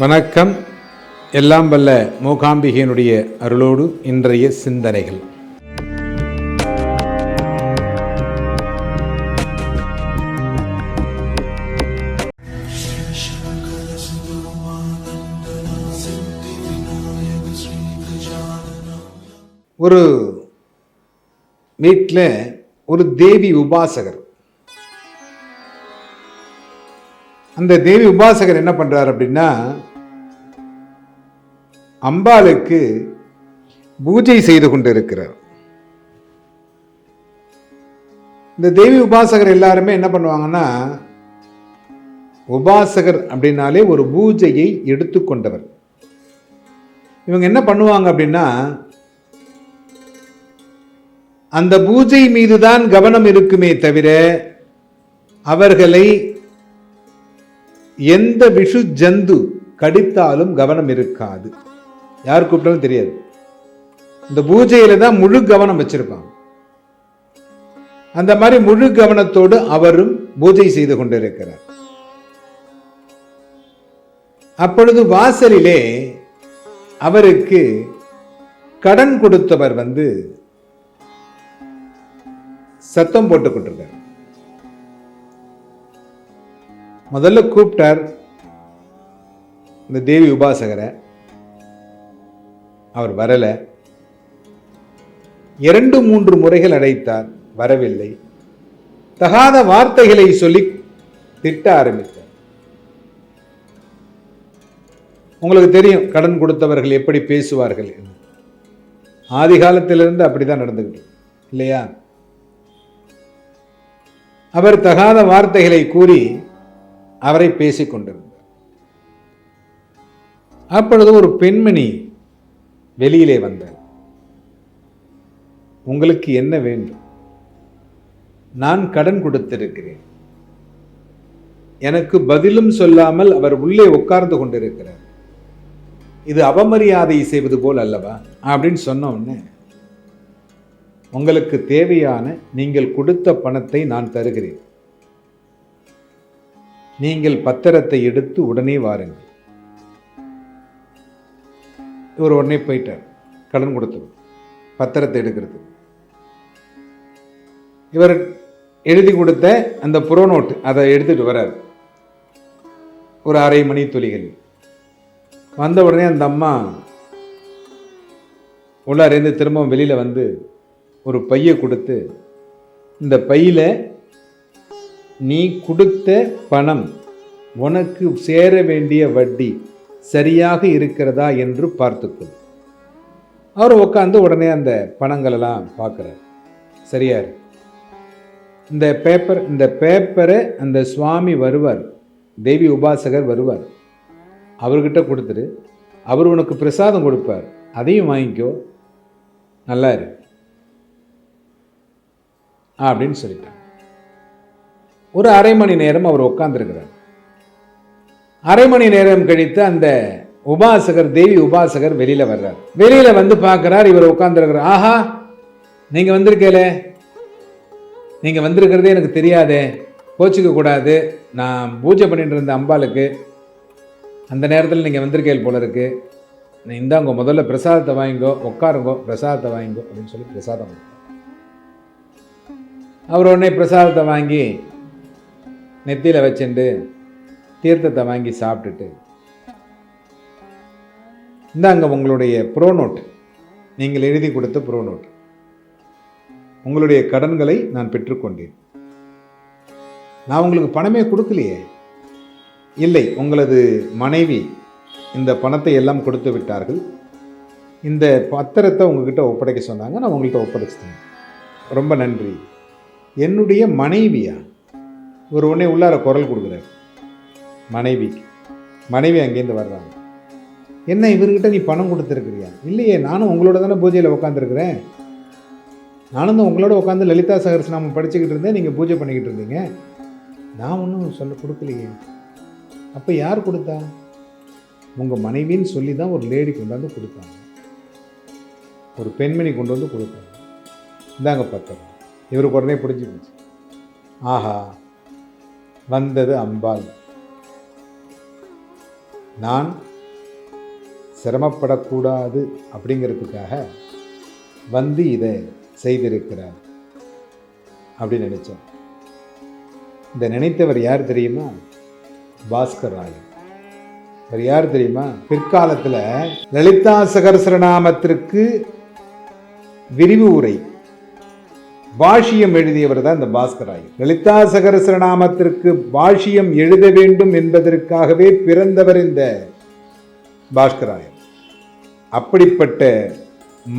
வணக்கம். எல்லாம் வல்ல மூகாம்பிகையினுடைய அருளோடு இன்றைய சிந்தனைகள். ஒரு வீட்டில் ஒரு தேவி உபாசகர். அந்த தேவி உபாசகர் என்ன பண்றார் அப்படின்னா, அம்பாளுக்கு பூஜை செய்து கொண்டிருக்கிறார். இந்த தேவி உபாசகர் எல்லாருமே என்ன பண்ணுவாங்கன்னா, உபாசகர் அப்படின்னாலே ஒரு பூஜையை எடுத்துக்கொண்டவர். இவங்க என்ன பண்ணுவாங்க அப்படின்னா, அந்த பூஜை மீதுதான் கவனம் இருக்குமே தவிர அவர்களை எந்த விஷு ஜந்து கடித்தாலும் கவனம் இருக்காது. யார் கூப்பிட்டாலும் தெரியாது. இந்த பூஜையில தான் முழு கவனம் வச்சிருப்பாங்க. அந்த மாதிரி முழு கவனத்தோடு அவரும் பூஜை செய்து கொண்டிருக்கிறார். அப்பொழுது வாசலிலே அவருக்கு கடன் கொடுத்தவர் சத்தம் போட்டுக் கொண்டிருக்கார். முதல்ல கூப்பிட்டார் இந்த தேவி உபாசகரை. அவர் வரல. 2-3 முறைகள் அழைத்தார், வரவில்லை. தகாத வார்த்தைகளை சொல்லி திட்ட ஆரம்பித்தார். உங்களுக்கு தெரியும் கடன் கொடுத்தவர்கள் எப்படி பேசுவார்கள். ஆதி காலத்திலிருந்து அப்படிதான் நடந்துகிட்டு இல்லையா? அவர் தகாத வார்த்தைகளை கூறி அவரை பேசிக் கொண்டிருந்தார். அப்பொழுது ஒரு பெண்மணி வெளியிலே வந்தார். உங்களுக்கு என்ன வேண்டும்? நான் கடன் கொடுத்திருக்கிறேன். எனக்கு பதிலும் சொல்லாமல் அவர் உள்ளே உட்கார்ந்து கொண்டிருக்கிறார். இது அவமரியாதை செய்வது போல் அல்லவா அப்படின்னு சொன்ன உடனே, உங்களுக்கு தேவையான நீங்கள் கொடுத்த பணத்தை நான் தருகிறேன். நீங்கள் பத்திரத்தை எடுத்து உடனே வாருங்கள். இவர் உடனே போயிட்டார். கடன் கொடுத்தவர் பத்திரத்தை எடுக்கிறது. இவர் எழுதி கொடுத்த அந்த புரோநோட்டு அதை எடுத்துட்டு வர்றார். ஒரு 1/2 மணி துளிகள் வந்த உடனே அந்த அம்மா உள்ளாரேந்து திரும்ப வெளியில ஒரு பையை கொடுத்து, இந்த பையில நீ கொடுத்த பணம் உனக்கு சேர வேண்டிய வட்டி சரியாக இருக்கிறதா என்று பார்த்துக்கொள். அவர் உட்காந்து உடனே அந்த பணங்கள் எல்லாம் பார்க்கிறார். சரியா இருக்கு. இந்த பேப்பரை அந்த சுவாமி வருவார், தேவி உபாசகர் வருவார், அவர்கிட்ட கொடுத்துரு. அவர் உனக்கு பிரசாதம் கொடுப்பார், அதையும் வாங்கிக்கோ, நல்லா இரு அப்படின்னு சொல்லிட்டார். ஒரு 1/2 மணி நேரம் அவர் உட்கார்ந்துருக்கிறார். 1/2 மணி நேரம் கழித்து அந்த உபாசகர், தேவி உபாசகர் வெளியில வர்றார். வெளியில பார்க்கிறார், இவர் உட்கார்ந்துருக்கிறார். ஆஹா, நீங்க வந்திருக்கல, நீங்க வந்திருக்கிறதே எனக்கு தெரியாதே, கோச்சிக்க கூடாது. நான் பூஜை பண்ணிட்டு இருந்த அம்பாளுக்கு அந்த நேரத்தில் நீங்க வந்திருக்கேள் போல இருக்கு. இந்தாங்க முதல்ல பிரசாதத்தை வாங்கிக்கோ, உட்காருங்கோ, பிரசாதத்தை வாங்கிக்கோ அப்படின்னு சொல்லி பிரசாதம். அவர் உடனே பிரசாதத்தை வாங்கி நெத்தியில் வச்சுட்டு தீர்த்தத்தை வாங்கி சாப்பிட்டுட்டு, இந்தாங்க உங்களுடைய புரோநோட், நீங்கள் எழுதி கொடுத்த புரோநோட், உங்களுடைய கடன்களை நான் பெற்றுக்கொண்டேன். நான் உங்களுக்கு பணமே கொடுக்கலையே. இல்லை, உங்களது மனைவி இந்த பணத்தை எல்லாம் கொடுத்து விட்டார்கள். இந்த பத்திரத்தை உங்ககிட்ட ஒப்படைக்க சொன்னாங்க, நான் உங்கள்கிட்ட ஒப்படைச்சிட்டேன். ரொம்ப நன்றி. என்னுடைய மனைவியா? ஒரு உடனே உள்ளார குரல் கொடுக்குறார் மனைவிக்கு. மனைவி அங்கேருந்து வர்றாங்க. என்ன இவர்கிட்ட நீ பணம் கொடுத்துருக்கிறியா? இல்லையே, நானும் உங்களோட தானே பூஜையில் உட்காந்துருக்குறேன். நானும் தான் உங்களோட உட்காந்து லலிதா சகஸ்ரநாமம் படிச்சுக்கிட்டு இருந்தேன், நீங்கள் பூஜை பண்ணிக்கிட்டு இருந்தீங்க. நான் ஒன்றும் சொல்ல கொடுக்கலையே. அப்போ யார் கொடுத்தா? உங்கள் மனைவின்னு சொல்லி தான் ஒரு லேடி கொண்டாந்து கொடுத்தாங்க, ஒரு பெண்மணி கொண்டு வந்து கொடுத்தாங்க. இந்தாங்க பத்திரம். இவருக்கு உடனே பிடிச்சி போச்சு. ஆஹா, வந்தது அம்பாள். நான் சிரமப்படக்கூடாது அப்படிங்கிறதுக்காக வந்து இதை செய்திருக்கிறார் அப்படின்னு நினைச்சேன். இந்த நினைத்தவர் யார் தெரியுமா? பாஸ்கர் ராயர். அவர் யார் தெரியுமா? பிற்காலத்தில் லலிதா சகஸ்ரநாமத்திற்கு விரிவு உரை பாஷ்யம் எழுதியவர் தான் இந்த பாஸ்கர் ராயர். லலிதா சகஸ்ரநாமத்திற்கு பாஷ்யம் எழுத வேண்டும் என்பதற்காகவே பிறந்தவர் இந்த பாஸ்கர் ராயர். அப்படிப்பட்ட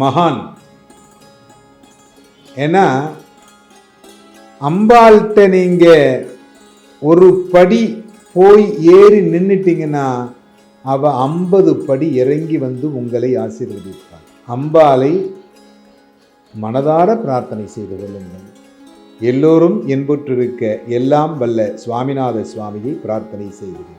மகான். ஏன்னா அம்பாள்கிட்ட நீங்க ஒரு படி போய் ஏறி நின்னுட்டீங்கன்னா அவ 50 படி இறங்கி வந்து உங்களை ஆசீர்வதிப்பாள். அம்பாளை மனதார பிரார்த்தனை செய்து கொள்ளுங்கள். எல்லோரும் என்புற்றிருக்க எல்லாம் வல்ல சுவாமிநாத சுவாமியை பிரார்த்தனை செய்கிறேன்.